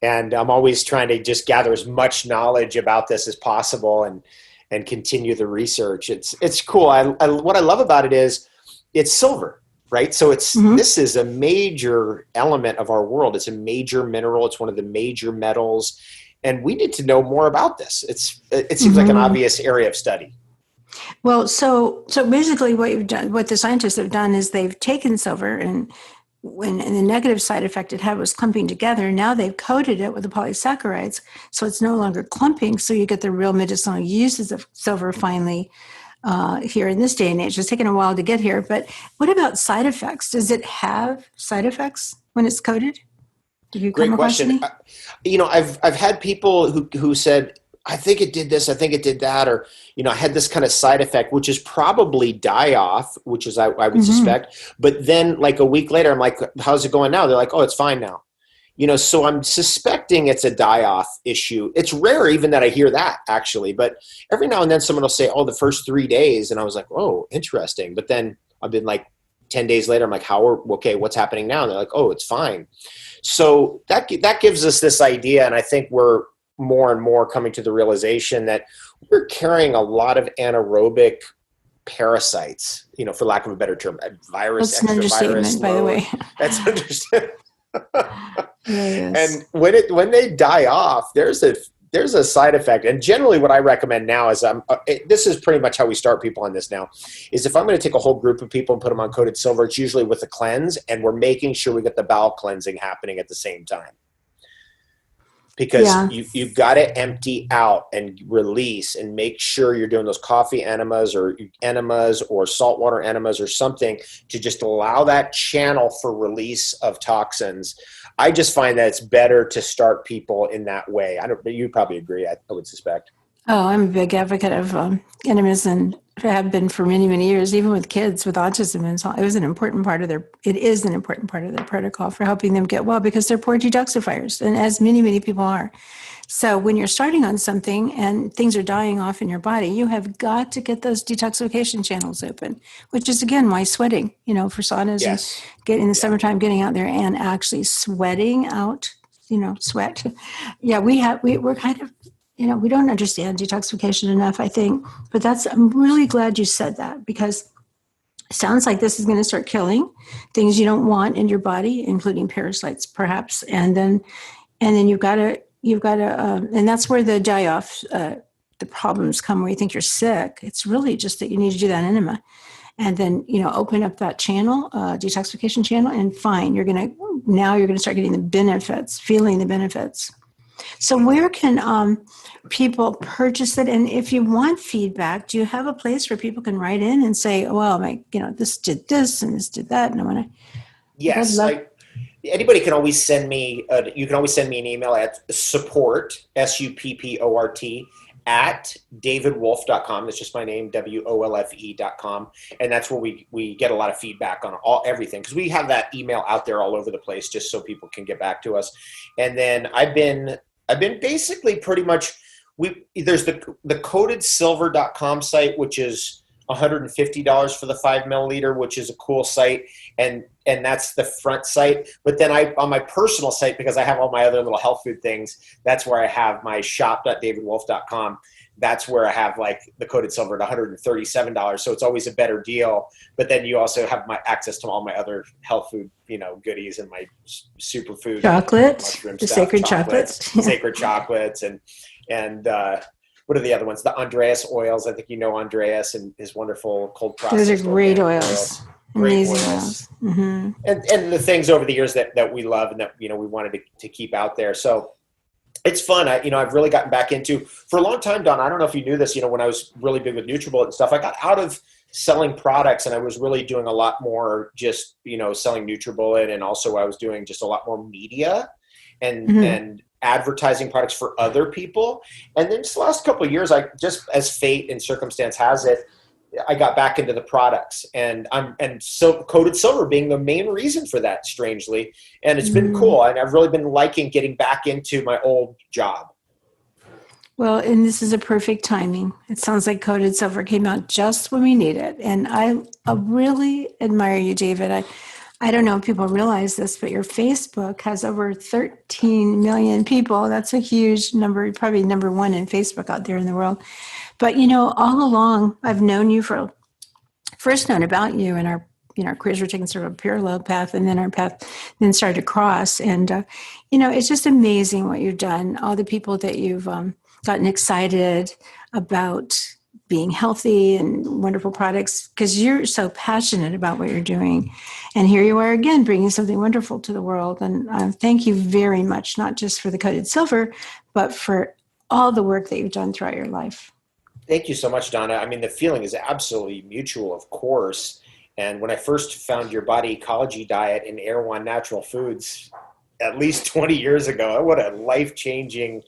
And I'm always trying to just gather as much knowledge about this as possible and continue the research. It's cool. What I love about it is it's silver. Right. So this is a major element of our world. It's a major mineral. It's one of the major metals. And we need to know more about this. It seems like an obvious area of study. Well, so basically what the scientists have done is they've taken silver, and the negative side effect it had was clumping together. Now they've coated it with the polysaccharides, so it's no longer clumping. So you get the real medicinal uses of silver finally. Here in this day and age. It's taken a while to get here, but what about side effects? Does it have side effects when it's coated? Did you come across any? I've had people who said, I think it did this, I think it did that, or I had this kind of side effect, which is probably die off, which is I would suspect. But then like a week later, I'm like, how's it going now? They're like, oh, it's fine now. So I'm suspecting it's a die-off issue. It's rare even that I hear that, actually. But every now and then someone will say, oh, the first 3 days. And I was like, oh, interesting. But then I've been like 10 days later, I'm like, what's happening now? And they're like, oh, it's fine. So that gives us this idea. And I think we're more and more coming to the realization that we're carrying a lot of anaerobic parasites, for lack of a better term, virus, that's an understatement, by the way. That's understatement. Yes. And when they die off, there's a side effect. And generally what I recommend now is this is pretty much how we start people on this now, is if I'm going to take a whole group of people and put them on coated silver, it's usually with a cleanse, and we're making sure we get the bowel cleansing happening at the same time. Because you've got to empty out and release and make sure you're doing those coffee enemas or saltwater enemas or something to just allow that channel for release of toxins. I just find that it's better to start people in that way. You probably agree, I would suspect. Oh, I'm a big advocate of enemas and have been for many, many years, even with kids with autism. And so it was an important part of it is an important part of their protocol for helping them get well because they're poor detoxifiers, and as many, many people are. So when you're starting on something and things are dying off in your body, you have got to get those detoxification channels open, which is again why sweating, for saunas and Yes. get in the Yeah. summertime, getting out there and actually sweating out, sweat. Yeah, we're kind of, we don't understand detoxification enough, I think, but I'm really glad you said that because it sounds like this is going to start killing things you don't want in your body, including parasites, perhaps. And then you've got to, and that's where the die off, the problems come where you think you're sick. It's really just that you need to do that enema and then, open up that channel, detoxification channel, and fine, now you're going to start getting the benefits, feeling the benefits. So where can people purchase it? And if you want feedback, do you have a place where people can write in and say, well, this did this and this did that. And I want to, I'd Yes. love. Anybody can always send me, you can always send me an email at support, SUPPORT, at davidwolfe.com. That's just my name, WOLFE.com. And that's where we get a lot of feedback on everything. Cause we have that email out there all over the place just so people can get back to us. And then I've been basically pretty much, there's the coatedsilver.com site, which is $150 for the 5 milliliter, which is a cool site. And that's the front site. But then on my personal site, because I have all my other little health food things, that's where I have my shop.davidwolfe.com. That's where I have like the coated silver at $137. So it's always a better deal. But then you also have my access to all my other health food, goodies and my superfood Chocolate, mushroom the stuff, sacred chocolates. sacred chocolates, and what are the other ones? The Andreas oils. I think Andreas and his wonderful cold processed. Those are great organic oils. Great Amazing oils. Mm-hmm. And the things over the years that we love and that we wanted to keep out there. So it's fun. I've really gotten back into, for a long time, Don, I don't know if you knew this, when I was really big with NutriBullet and stuff, I got out of selling products and I was really doing a lot more just, selling NutriBullet, and also I was doing just a lot more media and advertising products for other people. And then just the last couple of years, I just, as fate and circumstance has it, I got back into the products, and so coated silver being the main reason for that, strangely. And it's been cool. And I've really been liking getting back into my old job. Well, and this is a perfect timing. It sounds like coated silver came out just when we need it. And I really admire you, David. I don't know if people realize this, but your Facebook has over 13 million people. That's a huge number, probably number one in Facebook out there in the world. But, all along, I've known you first known about you, and our careers were taking sort of a parallel path, and then our path then started to cross. And, it's just amazing what you've done, all the people that you've gotten excited about being healthy and wonderful products, because you're so passionate about what you're doing. And here you are again, bringing something wonderful to the world. And thank you very much, not just for the coated silver, but for all the work that you've done throughout your life. Thank you so much, Donna. I mean, the feeling is absolutely mutual, of course. And when I first found your body ecology diet in Erewhon Natural Foods at least 20 years ago, what a life-changing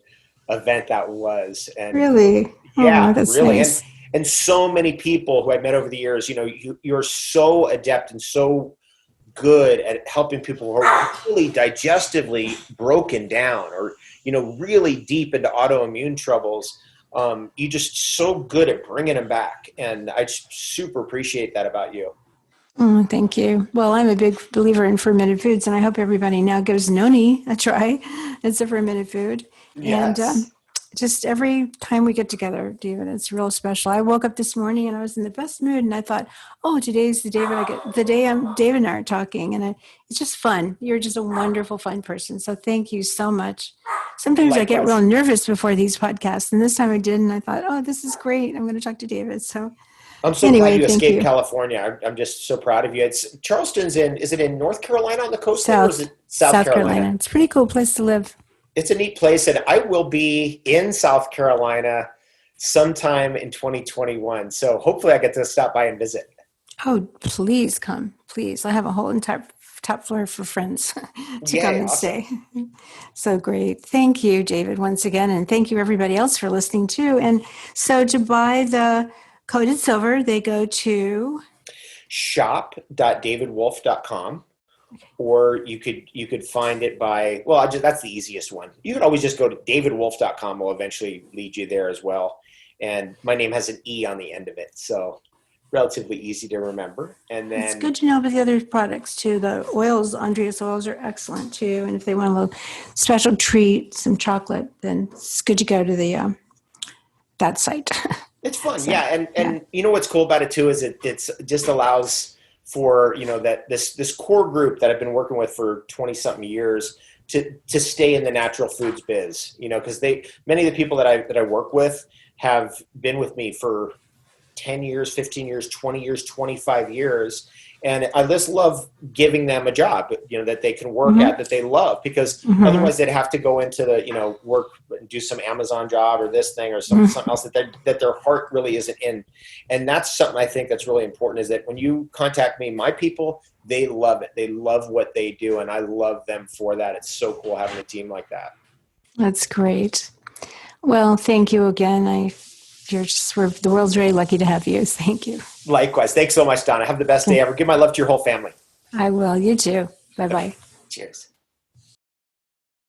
event that was. And really? Yeah, that's really. Nice. And so many people who I've met over the years, you're so adept and so good at helping people who are really digestively broken down or, really deep into autoimmune troubles. You're just so good at bringing them back. And I super appreciate that about you. Thank you. Well, I'm a big believer in fermented foods, and I hope everybody now gives noni a try. It's a fermented food. And Yes. just every time we get together, David, it's real special. I woke up this morning and I was in the best mood, and I thought, oh, today's the day David and I are talking, and it's just fun. You're just a wonderful, fun person. So thank you so much. Sometimes I get Likewise. real nervous before these podcasts, and this time I did, and I thought, oh, this is great. I'm going to talk to David. So I'm so anyway, glad you thank escaped you. California. I'm just so proud of you. Charleston's is it in North Carolina on the coast there, or is South, it South Carolina? It's a pretty cool place to live. It's a neat place, and I will be in South Carolina sometime in 2021. So hopefully I get to stop by and visit. Oh, please come. Please. I have a whole entire top floor for friends to Yay, come and awesome. stay. So great. Thank you, David, once again. And thank you, everybody else, for listening too. And so to buy the coated silver, they go to shop.davidwolfe.com, or you could find it by, that's the easiest one. You could always just go to davidwolfe.com. Will eventually lead you there as well. And my name has an E on the end of it, so relatively easy to remember. And then it's good to know about the other products too. The oils, Andreas oils, are excellent too. And if they want a little special treat, some chocolate, then it's good to go to the that site. it's fun. So, Yeah. And you know what's cool about it too is it's just allows for, that this core group that I've been working with for 20 something years to stay in the natural foods biz, because many of the people that I work with have been with me for 10 years, 15 years, 20 years, 25 years. And I just love giving them a job, that they can work at, that they love, because otherwise they'd have to go into the, work and do some Amazon job or this thing or something else that their heart really isn't in. And that's something I think that's really important, is that when you contact me, my people, they love it. They love what they do. And I love them for that. It's so cool having a team like that. That's great. Well, thank you again. The world's very lucky to have you. Thank you. Likewise. Thanks so much, Donna. Have the best day ever. Give my love to your whole family. I will. You too. Bye-bye. Cheers.